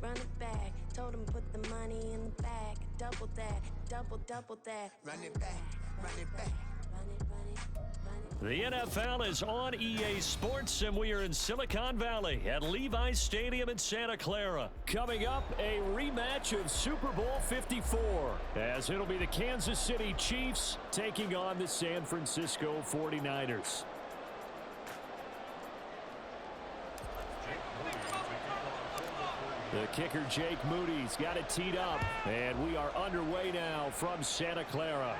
run it back. Told him put the money in the bag. Double that, double that. Run it back, run it back. Run it, run it, run it. The NFL is on EA Sports, and we are in Silicon Valley at Levi's Stadium in Santa Clara. Coming up, a rematch of Super Bowl 54, as it'll be the Kansas City Chiefs taking on the San Francisco 49ers. The kicker, Jake Moody's got it teed up, and we are underway now from Santa Clara.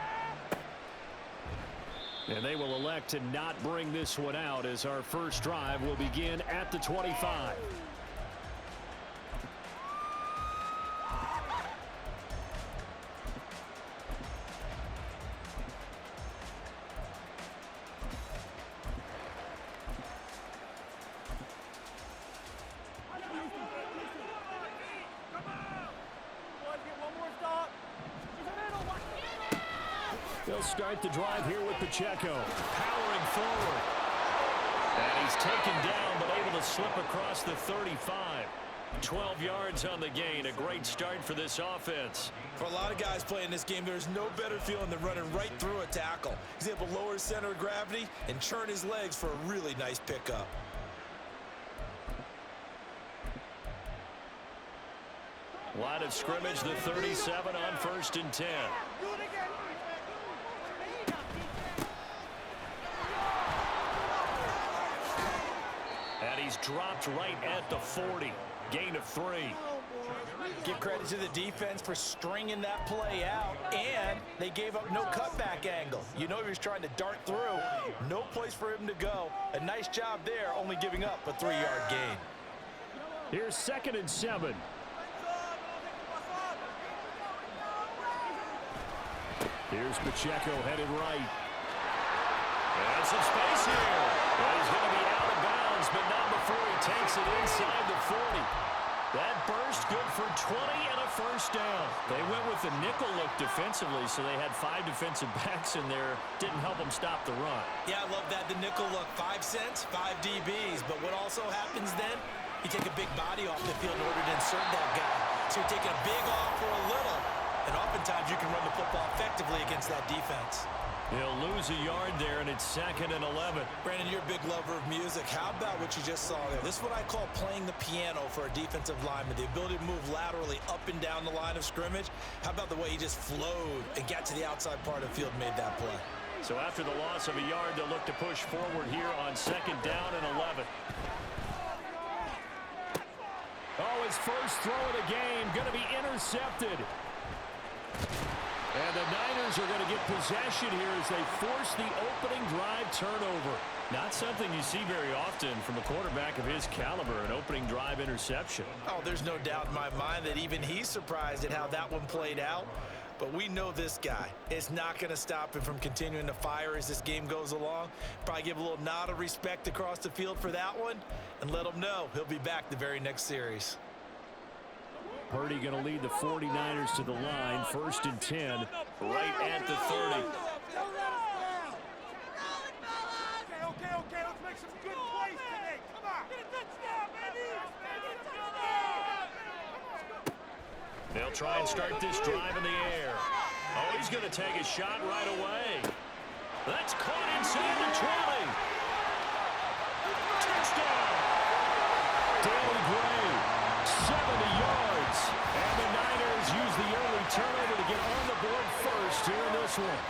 And they will elect to not bring this one out, as our first drive will begin at the 25. They'll start the drive here with Pacheco, powering forward. And he's taken down, but able to slip across the 35. 12 yards on the gain. A great start for this offense. For a lot of guys playing this game, there's no better feeling than running right through a tackle. He's able to lower his center of gravity and churn his legs for a really nice pickup. Line of scrimmage, the 37 on 1st and 10. And he's dropped right at the 40. Gain of 3. Give credit to the defense for stringing that play out, and they gave up no cutback angle. You know he was trying to dart through. No place for him to go. A nice job there, only giving up a 3-yard gain. Here's 2nd and 7. Here's Pacheco headed right. And some space here. Well, he's going to be out of bounds, but not before he takes it inside the 40. That burst good for 20 and a first down. They went with the nickel look defensively, so they had 5 defensive backs in there. Didn't help them stop the run. Yeah, I love that. The nickel look, 5 cents, 5 DBs. But what also happens then, you take a big body off the field in order to insert that guy. So you're taking a big off for a little, and oftentimes you can run the football effectively against that defense. He'll lose a yard there, and it's 2nd and 11. Brandon, you're a big lover of music. How about what you just saw there? This is what I call playing the piano for a defensive lineman, the ability to move laterally up and down the line of scrimmage. How about the way he just flowed and got to the outside part of the field and made that play? So after the loss of a yard, they'll look to push forward here on 2nd down and 11. Oh, his first throw of the game going to be intercepted. And the Niners are going to get possession here as they force the opening drive turnover. Not something you see very often from a quarterback of his caliber, an opening drive interception. Oh, there's no doubt in my mind that even he's surprised at how that one played out. But we know this guy. It's not going to stop him from continuing to fire as this game goes along. Probably give a little nod of respect across the field for that one and let him know he'll be back the very next series. Purdy going to lead the 49ers to the line, 1st and 10, right at the 30. Okay, let's make some good plays today. Come on. Get a touchdown, baby. They'll try and start this drive in the air. Oh, he's going to take a shot right away. That's caught inside the 20. Touchdown. Daily Gray, 70 yards. And the Niners use the early turnover to get on the board first here in this one.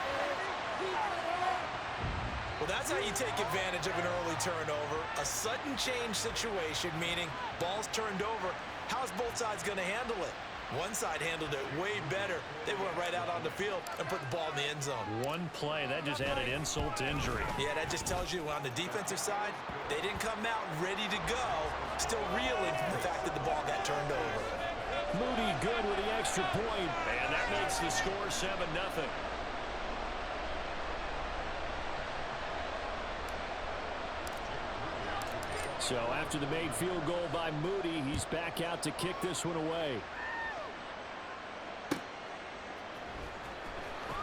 Well, that's how you take advantage of an early turnover. A sudden change situation, meaning ball's turned over. How's both sides going to handle it? One side handled it way better. They went right out on the field and put the ball in the end zone. One play, that just added insult to injury. Yeah, that just tells you on the defensive side, they didn't come out ready to go, still reeling from the fact that the ball got turned over. Moody good with the extra point, and that makes the score 7-0. So after the made field goal by Moody, he's back out to kick this one away.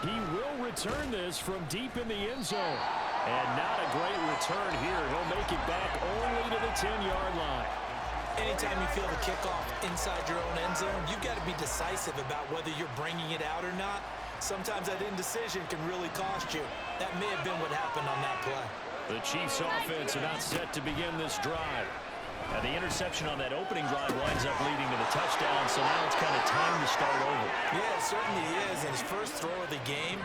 He will return this from deep in the end zone. And not a great return here. He'll make it back only to the 10-yard line. Anytime you feel the kickoff inside your own end zone, you've got to be decisive about whether you're bringing it out or not. Sometimes that indecision can really cost you. That may have been what happened on that play. The Chiefs offense are not set to begin this drive. And the interception on that opening drive winds up leading to the touchdown, so now it's kind of time to start over. Yeah, it certainly is, in his first throw of the game.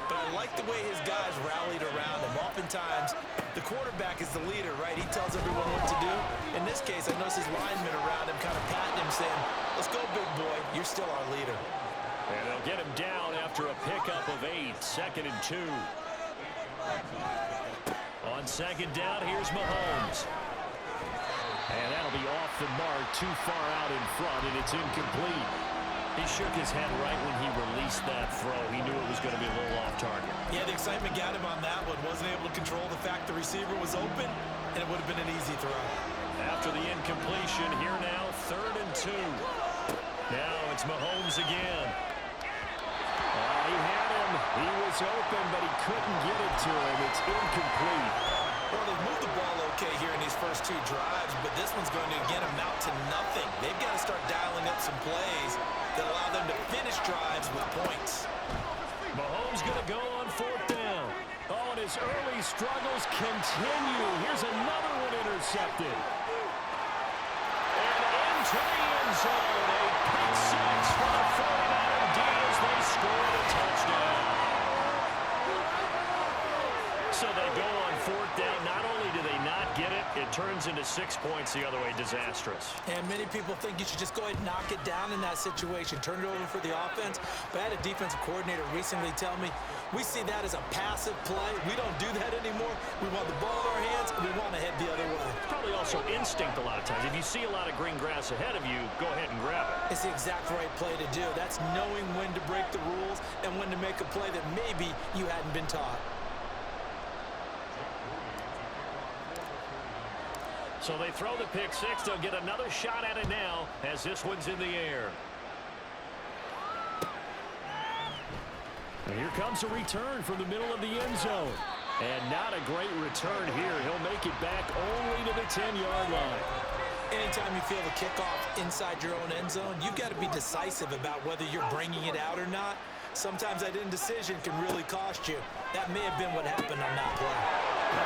But I like the way his guys rallied around him. Oftentimes, the quarterback is the leader, right? He tells everyone what to do. In this case, I noticed his linemen around him kind of patting him, saying, "Let's go, big boy. You're still our leader." And they'll get him down after a pickup of 8, 2nd and 2. On second down, here's Mahomes. And that'll be off the mark, too far out in front, and it's incomplete. He shook his head right when he released that throw. He knew it was going to be a little off target. Yeah, the excitement got him on that one. Wasn't able to control the fact the receiver was open, and it would have been an easy throw. After the incompletion, here now, 3rd and 2. Now it's Mahomes again. He had him. He was open, but he couldn't get it to him. It's incomplete. Well, they've moved the ball okay here in these first 2 drives, but this one's going to, again, amount to nothing. They've got to start dialing up some plays that allow them to finish drives with points. Mahomes going to go on 4th down. Oh, and his early struggles continue. Here's another one intercepted. And into the end zone. A pick 6 for the 49er D as they scored a touchdown. So they go on 4th down. Not only do they not get it, it turns into 6 points the other way. Disastrous. And many people think you should just go ahead and knock it down in that situation. Turn it over for the offense. But I had a defensive coordinator recently tell me, we see that as a passive play. We don't do that anymore. We want the ball in our hands, and we want to head the other way. Probably also instinct a lot of times. If you see a lot of green grass ahead of you, go ahead and grab it. It's the exact right play to do. That's knowing when to break the rules and when to make a play that maybe you hadn't been taught. So they throw the pick 6. They'll get another shot at it now as this one's in the air. And here comes a return from the middle of the end zone. And not a great return here. He'll make it back only to the 10-yard line. Anytime you feel the kickoff inside your own end zone, you've got to be decisive about whether you're bringing it out or not. Sometimes that indecision can really cost you. That may have been what happened on that play.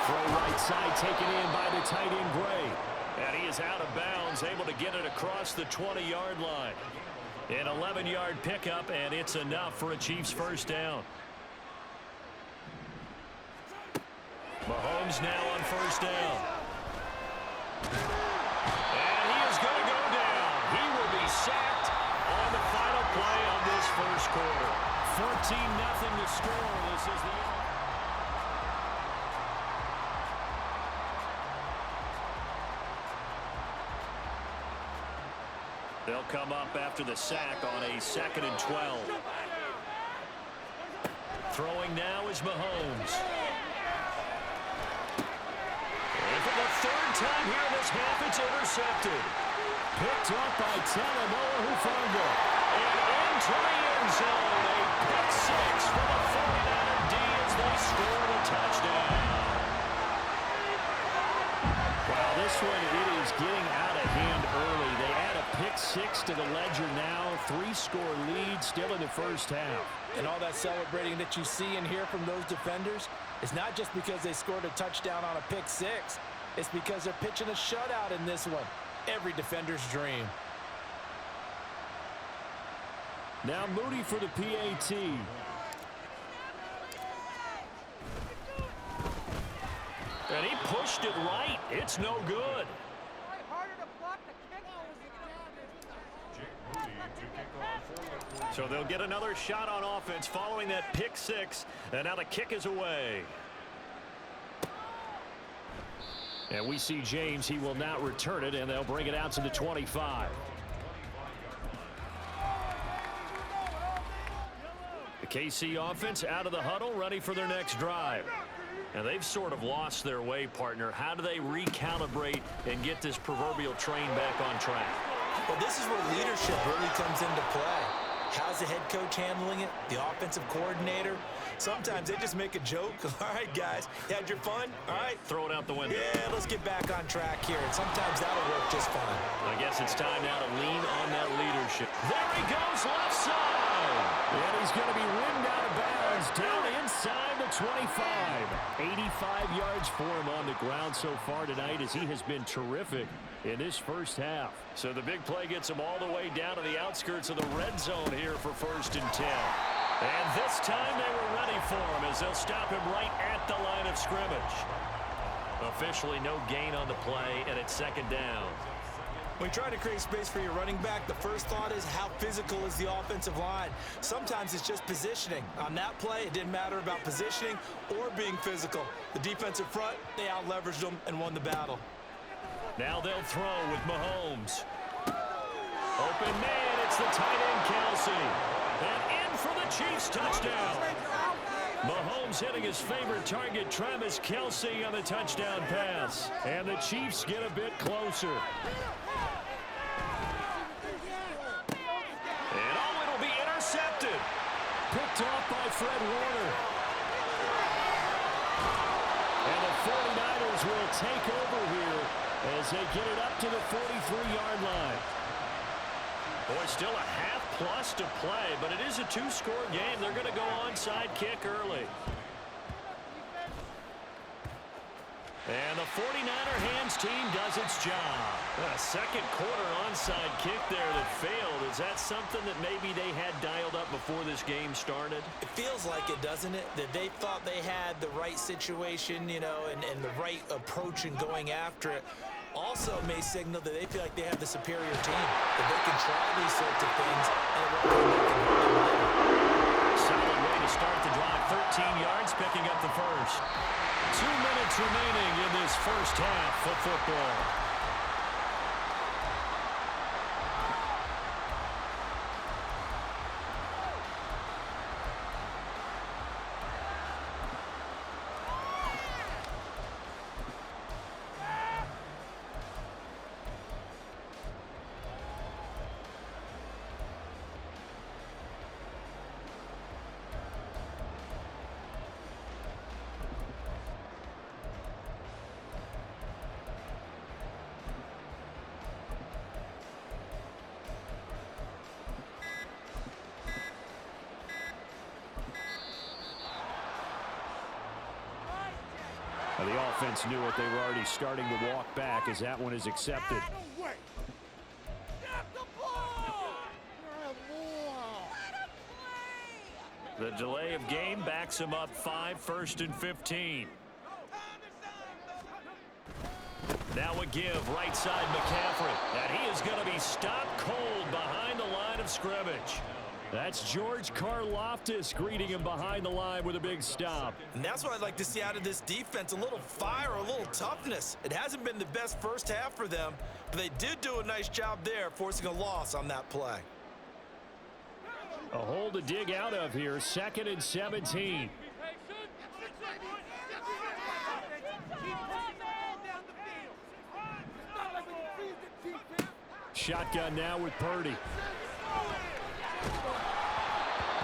Throw right side taken in by the tight end Gray. And he is out of bounds, able to get it across the 20-yard line. An 11-yard pickup, and it's enough for a Chiefs first down. Mahomes now on first down. And he is going to go down. He will be sacked on the final play of this first quarter. 14-0 to score. This is the end. They'll come up after the sack on a 2nd and 12. Throwing now is Mahomes. And for the 3rd time here this half, it's intercepted. Picked up by Talanoa Hufanga. And into the end zone. A pick 6 for the 49er D as they score a touchdown. Wow, this one, it is getting out of hand early. They add a pick 6 to the ledger now. 3-score lead still in the first half. And all that celebrating that you see and hear from those defenders is not just because they scored a touchdown on a pick 6. It's because they're pitching a shutout in this one. Every defender's dream. Now Moody for the PAT. And he pushed it right. It's no good. So they'll get another shot on offense following that pick 6. And now the kick is away. And we see James. He will not return it, and they'll bring it out to the 25. The KC offense out of the huddle, ready for their next drive. And they've sort of lost their way, partner. How do they recalibrate and get this proverbial train back on track? Well, this is where leadership really comes into play. How's the head coach handling it? The offensive coordinator? Sometimes they just make a joke. All right, guys, you had your fun? All right. Throw it out the window. Yeah, let's get back on track here. And sometimes that'll work just fine. I guess it's time now to lean on that leadership. There he goes, left side. And he's going to be rimmed out of bounds down inside the 25. 85 yards for him on the ground so far tonight as he has been terrific in this first half. So the big play gets him all the way down to the outskirts of the red zone here for 1st and 10. And this time they were ready for him as they'll stop him right at the line of scrimmage. Officially no gain on the play, and it's 2nd down. When you try to create space for your running back, the first thought is how physical is the offensive line. Sometimes it's just positioning. On that play, it didn't matter about positioning or being physical. The defensive front, they out-leveraged them and won the battle. Now they'll throw with Mahomes. Open man, it's the tight end, Kelsey. And in for the Chiefs touchdown. Mahomes hitting his favorite target, Travis Kelsey, on the touchdown pass. And the Chiefs get a bit closer. And oh, it'll be intercepted. Picked off by Fred Warner. And the 49ers will take over here as they get it up to the 43-yard line. Boy, still a half-plus to play, but it is a 2-score game. They're going to go onside kick early. And the 49er hands team does its job. A second quarter onside kick there that failed. Is that something that maybe they had dialed up before this game started? It feels like it, doesn't it? That they thought they had the right situation, you know, and the right approach in going after it. Also may signal that they feel like they have the superior team, that they can try these sorts of things and it won't come back and hurt them later. Solid way to start the drive. 13 yards, picking up the first. 2 minutes remaining in this first half of football. The offense knew it. They were already starting to walk back as that one is accepted. The delay of game backs him up 5, 1st and 15. Now a give, right side McCaffrey. And he is going to be stopped cold behind the line of scrimmage. That's George Karlaftis greeting him behind the line with a big stop. And that's what I'd like to see out of this defense, a little fire, a little toughness. It hasn't been the best first half for them, but they did do a nice job there, forcing a loss on that play. A hole to dig out of here, 2nd and 17. Shotgun now with Purdy.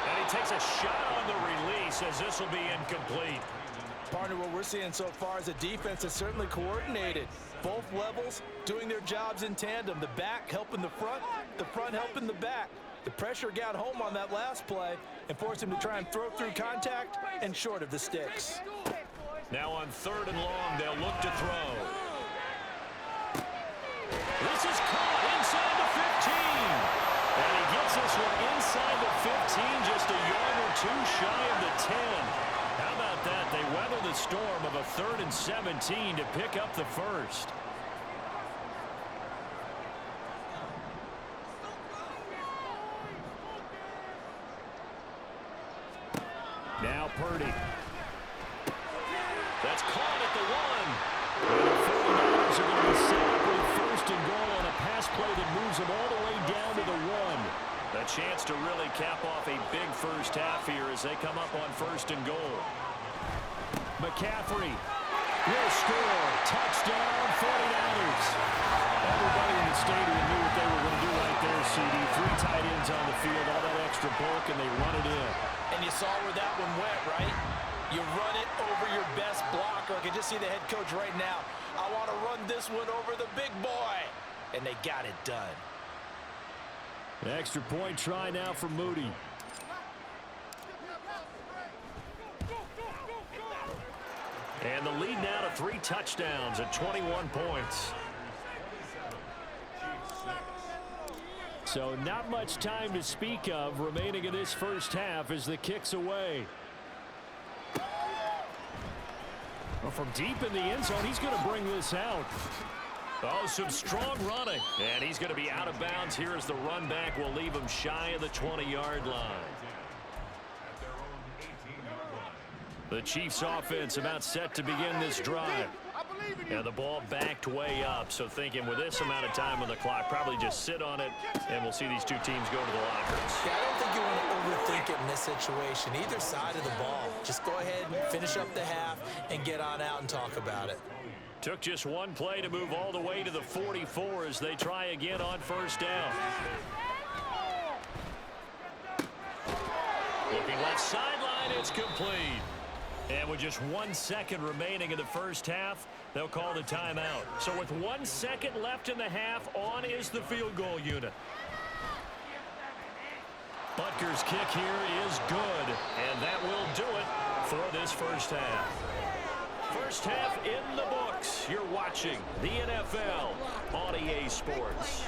And he takes a shot on the release as this will be incomplete. Partner, what we're seeing so far is a defense that's certainly coordinated. Both levels doing their jobs in tandem. The back helping the front helping the back. The pressure got home on that last play and forced him to try and throw through contact and short of the sticks. Now on 3rd and long, they'll look to throw. This is caught inside the 15. And he gets this one inside the 15, just a yard or 2 shy of the 10. How about that? They weather the storm of a 3rd and 17 to pick up the first. Now Purdy. That's caught at the 1. And the 49ers are going to be set up with 1st and goal on a pass play that moves them all the way down to the 1. A chance to really cap off a big first half here as they come up on 1st and goal. McCaffrey will score. Touchdown, 49ers. Everybody in the stadium knew what they were going to do right there, CD. 3 tight ends on the field, all that extra extra point, and they run it in. And you saw where that one went, right? You run it over your best blocker. I can just see the head coach right now. I want to run this one over the big boy. And they got it done. An extra point try now for Moody. And the lead now to 3 touchdowns at 21 points. So not much time to speak of remaining in this first half as the kick's away. Well, from deep in the end zone, he's going to bring this out. Oh, some strong running. And he's going to be out of bounds here as the run back will leave him shy of the 20-yard line. The Chiefs offense about set to begin this drive. And the ball backed way up. So thinking with this amount of time on the clock, probably just sit on it, and we'll see these two teams go to the lockers. Yeah, I don't think you want to overthink it in this situation. Either side of the ball. Just go ahead and finish up the half and get on out and talk about it. Took just one play to move all the way to the 44 as they try again on first down. Looking left sideline, it's complete. And with just 1 second remaining in the first half, they'll call the timeout. So with 1 second left in the half, on is the field goal unit. Butker's kick here is good, and that will do it for this first half. First half in the books. You're watching the NFL on EA Sports.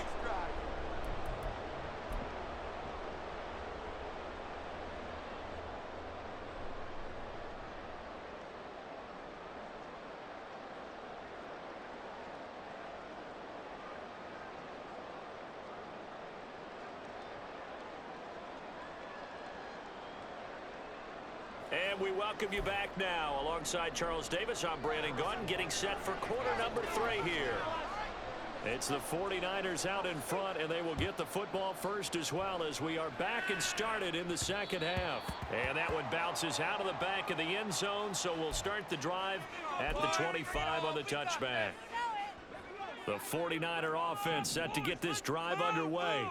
And we welcome you back now. Alongside Charles Davis, I'm Brandon Gaudin, getting set for quarter number 3 here. It's the 49ers out in front, and they will get the football first as well as we are back and started in the second half. And that one bounces out of the back of the end zone, so we'll start the drive at the 25 on the touchback. The 49er offense set to get this drive underway.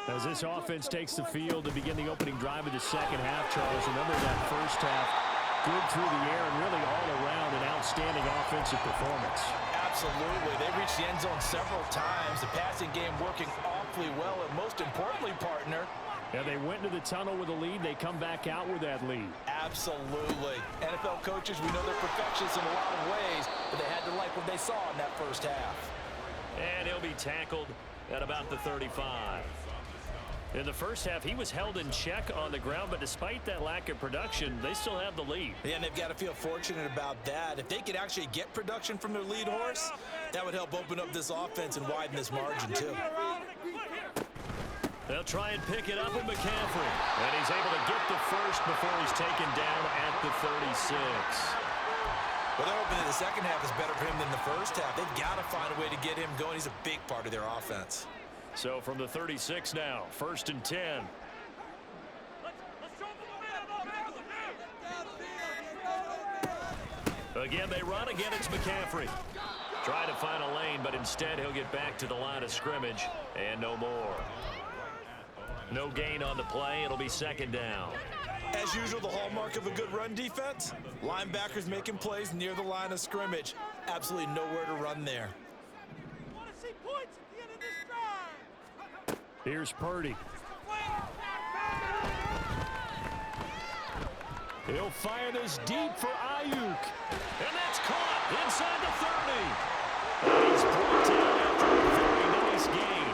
As this offense takes the field to begin the opening drive of the second half, Charles, remember that first half, good through the air and really all around an outstanding offensive performance. Absolutely. They reached the end zone several times. The passing game working awfully well, and most importantly, partner, yeah, they went into the tunnel with a lead. They come back out with that lead. Absolutely. NFL coaches, we know they're perfectionists in a lot of ways, but they had to like what they saw in that first half. And he'll be tackled at about the 35. In the first half, he was held in check on the ground, but despite that lack of production, they still have the lead. Yeah, and they've got to feel fortunate about that. If they could actually get production from their lead horse, that would help open up this offense and widen this margin, too. They'll try and pick it up with McCaffrey. And he's able to get the first before he's taken down at the 36. Well, they're hoping that the second half is better for him than the first half. They've got to find a way to get him going. He's a big part of their offense. So from the 36 now, 1st and 10. Again, they run. Again, it's McCaffrey. Trying to find a lane, but instead he'll get back to the line of scrimmage and no more. No gain on the play. It'll be 2nd down. As usual, the hallmark of a good run defense, linebackers making plays near the line of scrimmage. Absolutely nowhere to run there. Here's Purdy. He'll fire this deep for Ayuk. And that's caught inside the 30. And he's brought down after a very nice gain.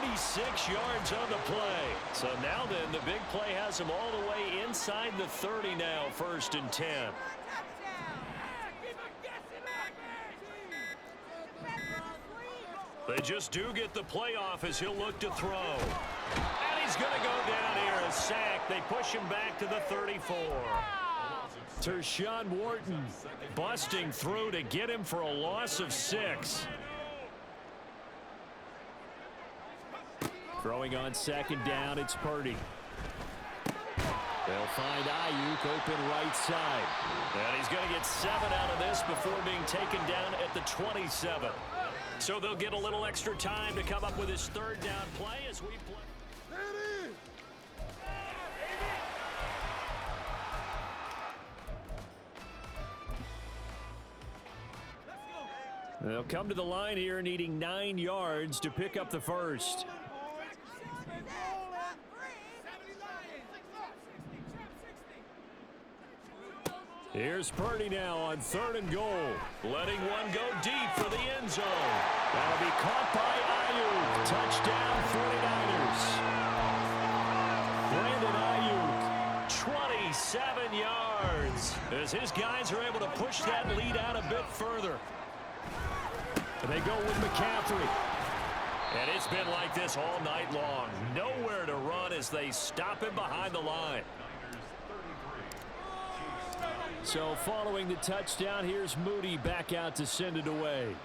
36 yards on the play. So now then, the big play has him all the way inside the 30 now, 1st and 10. They just do get the playoff as he'll look to throw. And he's going to go down here, a sack. They push him back to the 34. Tershawn Wharton busting through to get him for a loss of 6. Throwing on 2nd down, it's Purdy. They'll find Ayuk open right side. And he's going to get 7 out of this before being taken down at the 27. So they'll get a little extra time to come up with his 3rd down play as we play. They'll come to the line here needing 9 yards to pick up the first. Here's Purdy now on 3rd and goal. Letting one go deep for the end zone. That'll be caught by Ayuk. Touchdown 49ers. Brandon Ayuk, 27 yards. As his guys are able to push that lead out a bit further. And they go with McCaffrey. And it's been like this all night long. Nowhere to run as they stop him behind the line. So following the touchdown, here's Moody back out to send it away.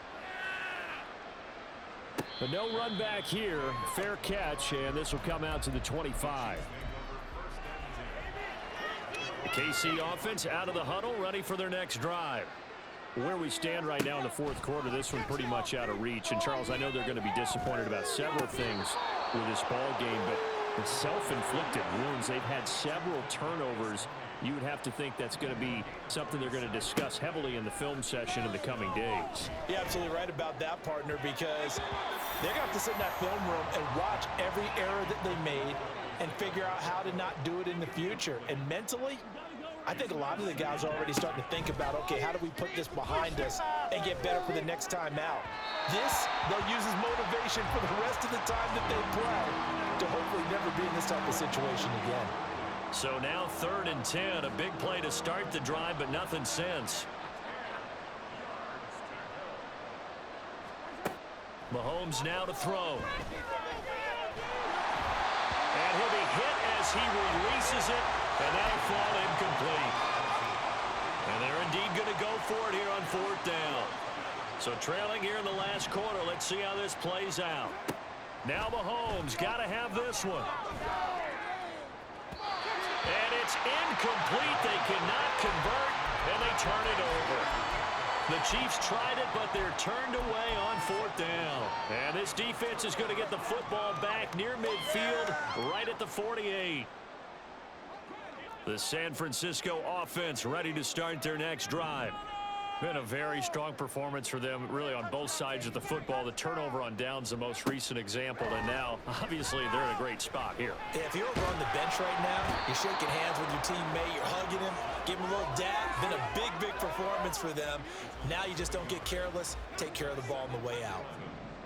But no run back here. Fair catch, and this will come out to the 25. The KC offense out of the huddle, ready for their next drive. Where we stand right now in the 4th quarter, this one pretty much out of reach. And, Charles, I know they're going to be disappointed about several things with this ball game, but it's self-inflicted wounds. They've had several turnovers. You would have to think that's going to be something they're going to discuss heavily in the film session in the coming days. You're absolutely right about that, partner, because they're going to have to sit in that film room and watch every error that they made and figure out how to not do it in the future. And mentally, I think a lot of the guys are already starting to think about, okay, how do we put this behind us and get better for the next time out? This, they'll use as motivation for the rest of the time that they play to hopefully never be in this type of situation again. So now 3rd and 10, a big play to start the drive, but nothing since. Mahomes now to throw. And he'll be hit as he releases it, and that'll fall incomplete. And they're indeed going to go for it here on 4th down. So trailing here in the last quarter, let's see how this plays out. Now Mahomes got to have this one. And it's incomplete. They cannot convert, and they turn it over. The Chiefs tried it, but they're turned away on 4th down. And this defense is going to get the football back near midfield, right at the 48. The San Francisco offense ready to start their next drive. Been a very strong performance for them, really, on both sides of the football. The turnover on downs, the most recent example, and now, obviously, they're in a great spot here. Yeah, if you're over on the bench right now, you're shaking hands with your teammate, you're hugging him, give him a little dab. Been a big, big performance for them. Now you just don't get careless. Take care of the ball on the way out.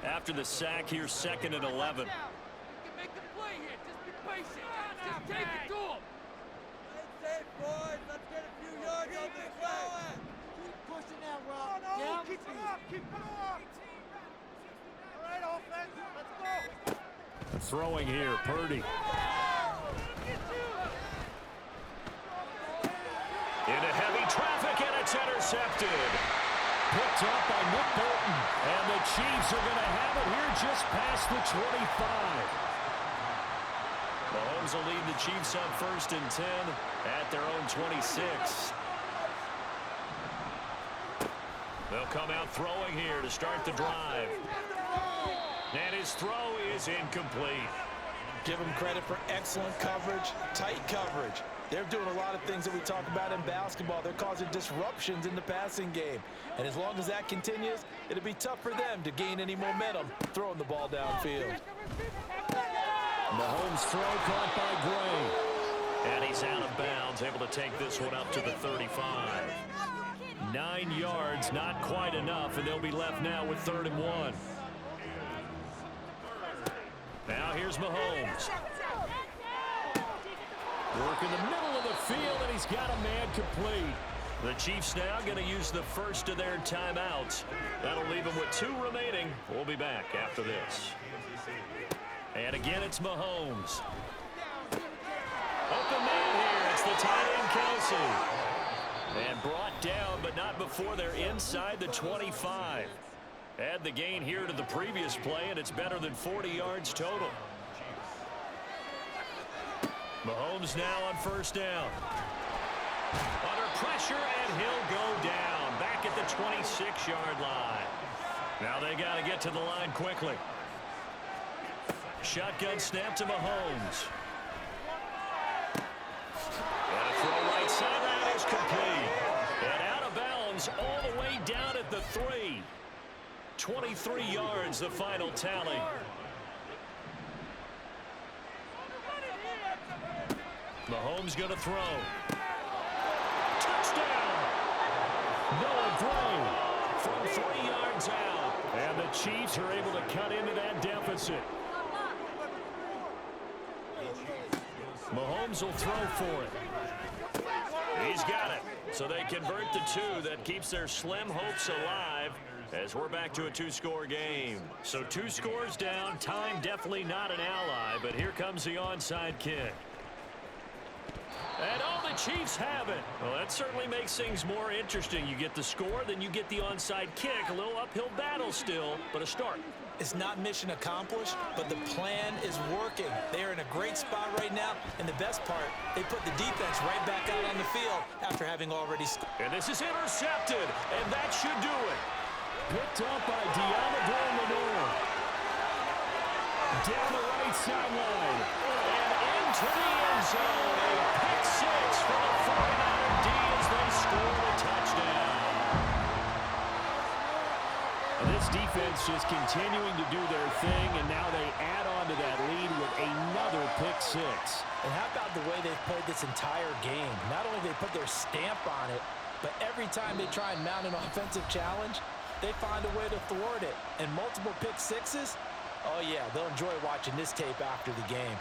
After the sack, here's 2nd and 11. You can make the play here. Just be patient. Just take it to him. Play safe, boys. Let's get a few yards on this way. Pushing that rock. No, keep it up, keep it up. All right, offense, let's go. Throwing here, Purdy. Into heavy traffic, and it's intercepted. Picked up by Nick Bolton, and the Chiefs are going to have it here just past the 25. Mahomes will lead the Chiefs on 1st and 10 at their own 26. They'll come out throwing here to start the drive. And his throw is incomplete. Give them credit for excellent coverage, tight coverage. They're doing a lot of things that we talk about in basketball. They're causing disruptions in the passing game. And as long as that continues, it'll be tough for them to gain any momentum throwing the ball downfield. Mahomes' throw caught by Gray. And he's out of bounds, able to take this one up to the 35. 9 yards, not quite enough, and they'll be left now with 3rd and 1. Now here's Mahomes. Work in the middle of the field, and he's got a man complete. The Chiefs now going to use the first of their timeouts. That'll leave them with 2 remaining. We'll be back after this. And again, it's Mahomes. Open man here. It's the tight end, Kelsey. And brought down, but not before they're inside the 25. Add the gain here to the previous play, and it's better than 40 yards total. Mahomes now on 1st down. Under pressure, and he'll go down. Back at the 26-yard line. Now they got to get to the line quickly. Shotgun snap to Mahomes. And a throw right sideline is complete. And out of bounds all the way down at the 3. 23 yards, the final tally. Mahomes going to throw. Touchdown! Noah Gray from 3 yards out. And the Chiefs are able to cut into that deficit. Mahomes will throw for it. He's got it. So they convert the two. That keeps their slim hopes alive as we're back to a two-score game. So 2 scores down. Time definitely not an ally, but here comes the onside kick. And all the Chiefs have it. Well, that certainly makes things more interesting. You get the score, then you get the onside kick. A little uphill battle still, but a start. It's not mission accomplished, but the plan is working. They are in a great spot right now, and the best part, they put the defense right back out on the field after having already scored. And this is intercepted, and that should do it. Picked up by Deommodore Lenoir. Down the right sideline, and into the end zone. A pick six for the 49er D as they score a touchdown. This defense just continuing to do their thing, and now they add on to that lead with another pick six. And how about the way they've played this entire game? Not only they put their stamp on it, but every time they try and mount an offensive challenge, they find a way to thwart it. And multiple pick sixes, oh yeah, they'll enjoy watching this tape after the game.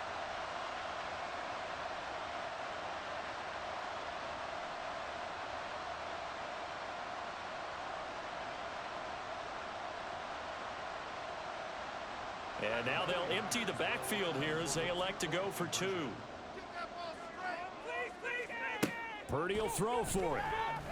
And now they'll empty the backfield here as they elect to go for 2. Purdy will throw for it.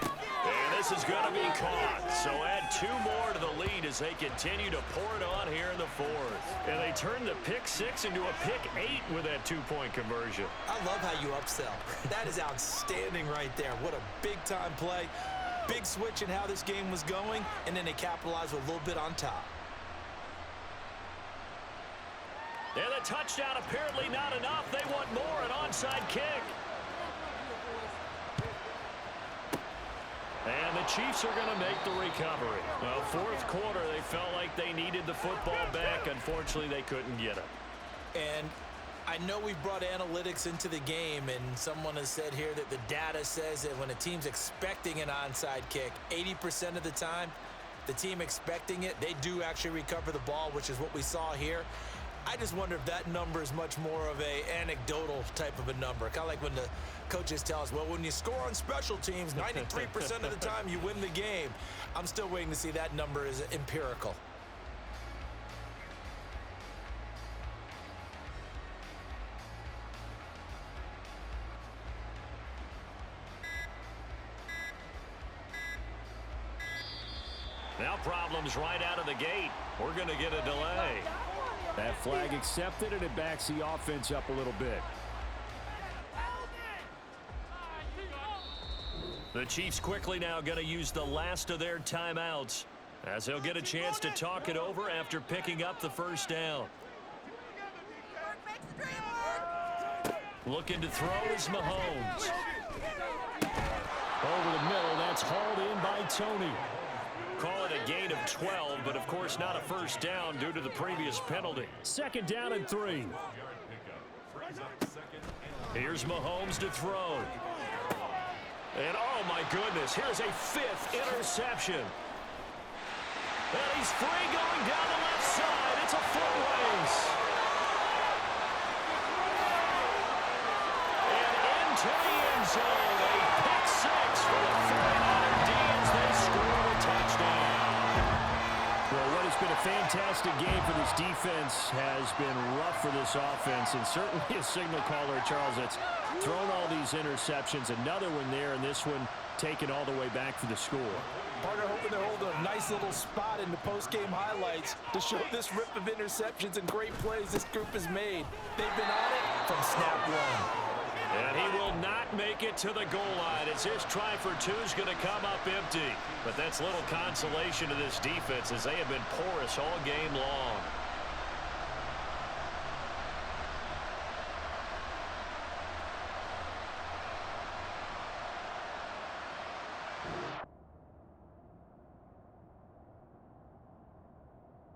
And this is going to be caught. So add 2 more to the lead as they continue to pour it on here in the 4th. And they turn the pick 6 into a pick 8 with that 2-point conversion. I love how you upsell. That is outstanding right there. What a big-time play. Big switch in how this game was going, and then they capitalized with a little bit on top. And the touchdown apparently not enough. They want more, an onside kick. And the Chiefs are going to make the recovery. Well, 4th quarter, they felt like they needed the football back. Unfortunately, they couldn't get it. And I know we've brought analytics into the game, and someone has said here that the data says that when a team's expecting an onside kick, 80% of the time, the team expecting it, they do actually recover the ball, which is what we saw here. I just wonder if that number is much more of a anecdotal type of a number. Kind of like when the coaches tell us, well, when you score on special teams, 93% of the time you win the game. I'm still waiting to see that number is empirical. Now problems right out of the gate. We're going to get a delay. That flag accepted, and it backs the offense up a little bit. The Chiefs quickly now going to use the last of their timeouts as they'll get a chance to talk it over after picking up the first down. Looking to throw is Mahomes. Over the middle, that's hauled in by Tony. Call it a gain of 12, but of course not a first down due to the previous penalty. 2nd down and 3. Here's Mahomes to throw. And oh my goodness, here's a 5th interception. And he's free going down the left side. It's a foot race. And into the end zone, a pick 6 for the 49er D as they score a touchdown. Well, what has been a fantastic game for this defense has been rough for this offense, and certainly a signal caller, Charles, that's thrown all these interceptions. Another one there, and this one taken all the way back for the score. Partner hoping they're holding a nice little spot in the post-game highlights to show this rip of interceptions and great plays this group has made. They've been on it from snap one. And he will not make it to the goal line as his try for 2 is going to come up empty. But that's little consolation to this defense as they have been porous all game long.